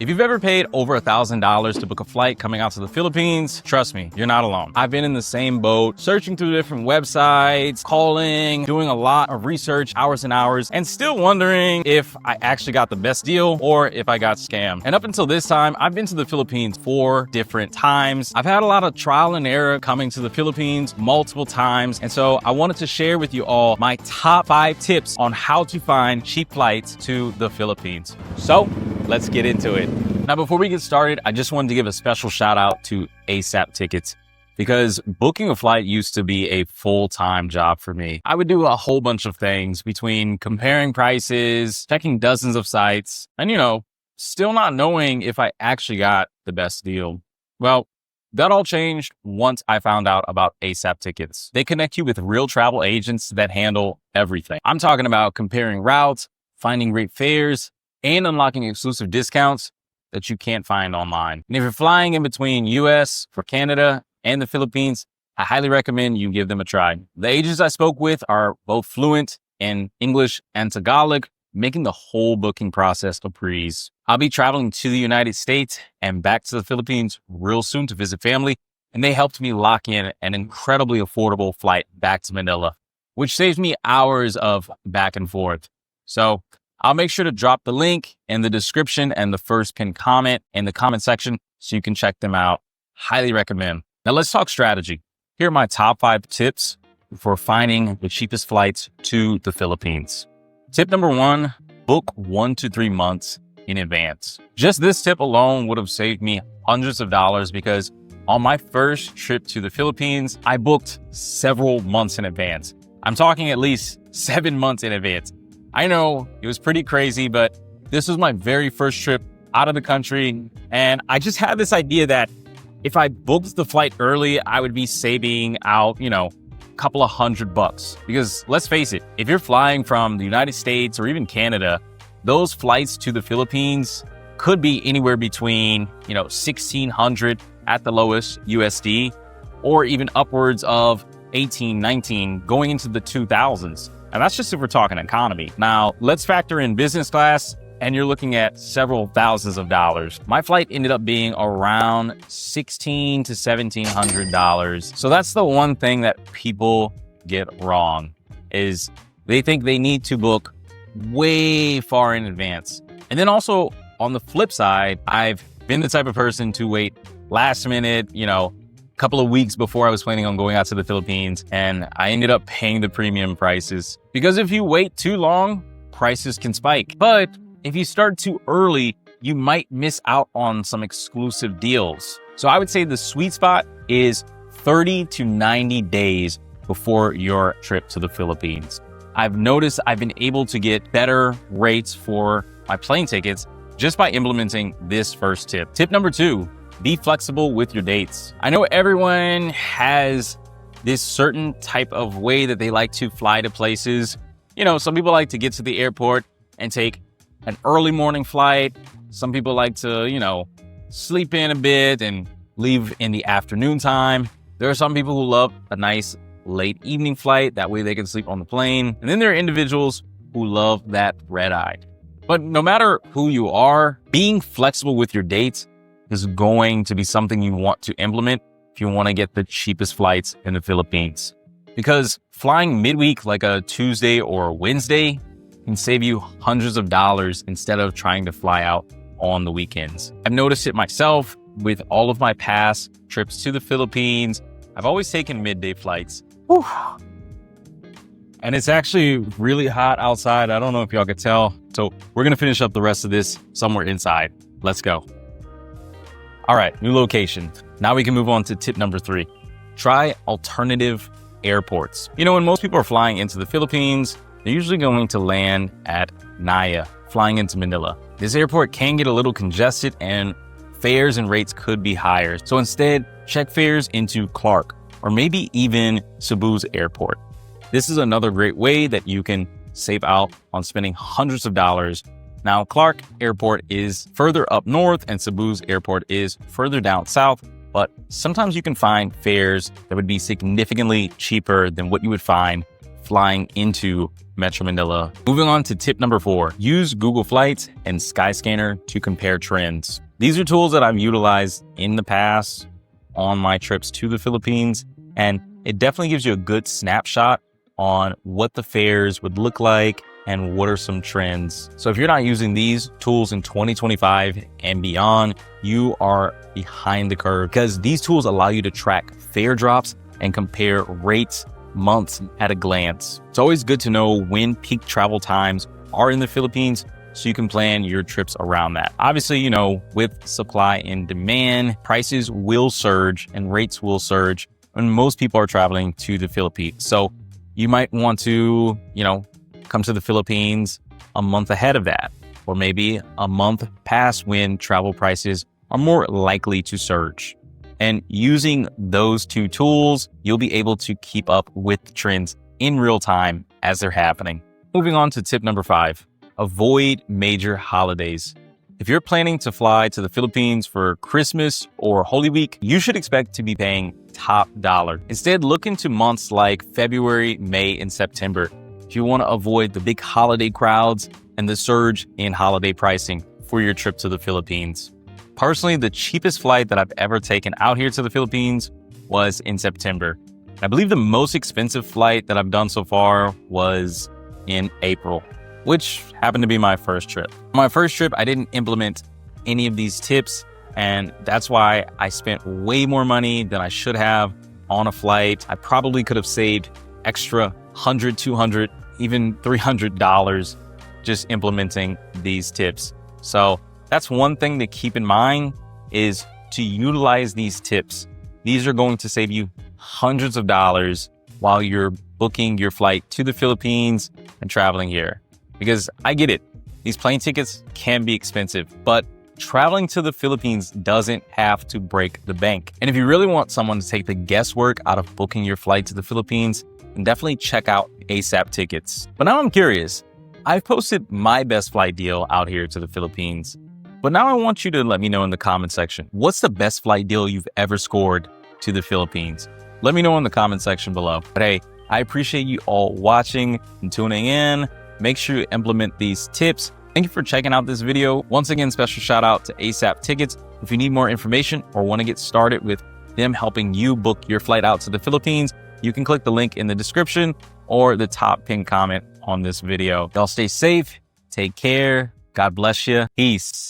If you've ever paid over $1,000 to book a flight coming out to the Philippines, trust me, you're not alone. I've been in the same boat, searching through different websites, calling, doing a lot of research, hours and hours, and still wondering if I actually got the best deal or if I got scammed. And up until this time, I've been to the Philippines 4 different times. I've had a lot of trial and error coming to the Philippines multiple times. And so I wanted to share with you all my top 5 tips on how to find cheap flights to the Philippines. So let's get into it. Now, before we get started, I just wanted to give a special shout out to ASAP Tickets, because booking a flight used to be a full-time job for me. I would do a whole bunch of things between comparing prices, checking dozens of sites, and still not knowing if I actually got the best deal. Well, that all changed once I found out about ASAP Tickets. They connect you with real travel agents that handle everything. I'm talking about comparing routes, finding great fares, and unlocking exclusive discounts that you can't find online. And if you're flying in between US for Canada and the Philippines, I highly recommend you give them a try. The agents I spoke with are both fluent in English and Tagalog, making the whole booking process a breeze. I'll be traveling to the United States and back to the Philippines real soon to visit family, and they helped me lock in an incredibly affordable flight back to Manila, which saves me hours of back and forth. So I'll make sure to drop the link in the description and the first pinned comment in the comment section so you can check them out. Highly recommend. Now let's talk strategy. Here are my top 5 tips for finding the cheapest flights to the Philippines. Tip number 1, book 1 to 3 months in advance. Just this tip alone would have saved me hundreds of dollars, because on my first trip to the Philippines, I booked several months in advance. I'm talking at least 7 months in advance. I know it was pretty crazy, but this was my very first trip out of the country. And I just had this idea that if I booked the flight early, I would be saving out, a couple of $100. Because let's face it, if you're flying from the United States or even Canada, those flights to the Philippines could be anywhere between, $1,600 at the lowest USD, or even upwards of 18, 19, going into the 2000s. And that's just if we're talking economy. Now, let's factor in business class, and you're looking at several thousands of dollars. My flight ended up being around $1,600 to $1,700. So that's the one thing that people get wrong, is they think they need to book way far in advance. And then also on the flip side, I've been the type of person to wait last minute, couple of weeks before I was planning on going out to the Philippines, and I ended up paying the premium prices. Because if you wait too long, prices can spike. But if you start too early, you might miss out on some exclusive deals. So I would say the sweet spot is 30 to 90 days before your trip to the Philippines. I've noticed I've been able to get better rates for my plane tickets just by implementing this first tip. Tip number 2, be flexible with your dates. I know everyone has this certain type of way that they like to fly to places. Some people like to get to the airport and take an early morning flight. Some people like to, sleep in a bit and leave in the afternoon time. There are some people who love a nice late evening flight. That way they can sleep on the plane. And then there are individuals who love that red eye. But no matter who you are, being flexible with your dates is going to be something you want to implement if you want to get the cheapest flights in the Philippines. Because flying midweek like a Tuesday or a Wednesday can save you hundreds of dollars instead of trying to fly out on the weekends. I've noticed it myself with all of my past trips to the Philippines. I've always taken midday flights. Whew. And it's actually really hot outside. I don't know if y'all could tell. So we're going to finish up the rest of this somewhere inside. Let's go. All right, new location. Now we can move on to tip number 3. Try alternative airports. When most people are flying into the Philippines, they're usually going to land at Naya, flying into Manila. This airport can get a little congested and fares and rates could be higher. So instead, check fares into Clark or maybe even Cebu's airport. This is another great way that you can save out on spending hundreds of dollars. Now, Clark Airport is further up north and Cebu's airport is further down south, but sometimes you can find fares that would be significantly cheaper than what you would find flying into Metro Manila. Moving on to tip number 4, use Google Flights and Skyscanner to compare trends. These are tools that I've utilized in the past on my trips to the Philippines, and it definitely gives you a good snapshot on what the fares would look like and what are some trends. So if you're not using these tools in 2025 and beyond, you are behind the curve, because these tools allow you to track fare drops and compare rates months at a glance. It's always good to know when peak travel times are in the Philippines so you can plan your trips around that. Obviously, with supply and demand, prices will surge and rates will surge when most people are traveling to the Philippines. So you might want to, come to the Philippines a month ahead of that, or maybe a month past when travel prices are more likely to surge. And using those two tools, you'll be able to keep up with trends in real time as they're happening. Moving on to tip number 5, avoid major holidays. If you're planning to fly to the Philippines for Christmas or Holy Week, you should expect to be paying top dollar. Instead, look into months like February, May, and September if you want to avoid the big holiday crowds and the surge in holiday pricing for your trip to the Philippines. Personally, the cheapest flight that I've ever taken out here to the Philippines was in September. I believe the most expensive flight that I've done so far was in April, which happened to be my first trip. My first trip, I didn't implement any of these tips, and that's why I spent way more money than I should have on a flight. I probably could have saved extra $100, $200, even $300 just implementing these tips. So that's one thing to keep in mind, is to utilize these tips. These are going to save you hundreds of dollars while you're booking your flight to the Philippines and traveling here. Because I get it, these plane tickets can be expensive, but traveling to the Philippines doesn't have to break the bank. And if you really want someone to take the guesswork out of booking your flight to the Philippines, then definitely check out ASAP Tickets. But now I'm curious. I've posted my best flight deal out here to the Philippines, but now I want you to let me know in the comment section, what's the best flight deal you've ever scored to the Philippines? Let me know in the comment section below. But hey, I appreciate you all watching and tuning in. Make sure you implement these tips. Thank you for checking out this video. Once again, special shout out to ASAP Tickets. If you need more information or want to get started with them helping you book your flight out to the Philippines, you can click the link in the description or the top pinned comment on this video. Y'all stay safe, take care, God bless you, peace.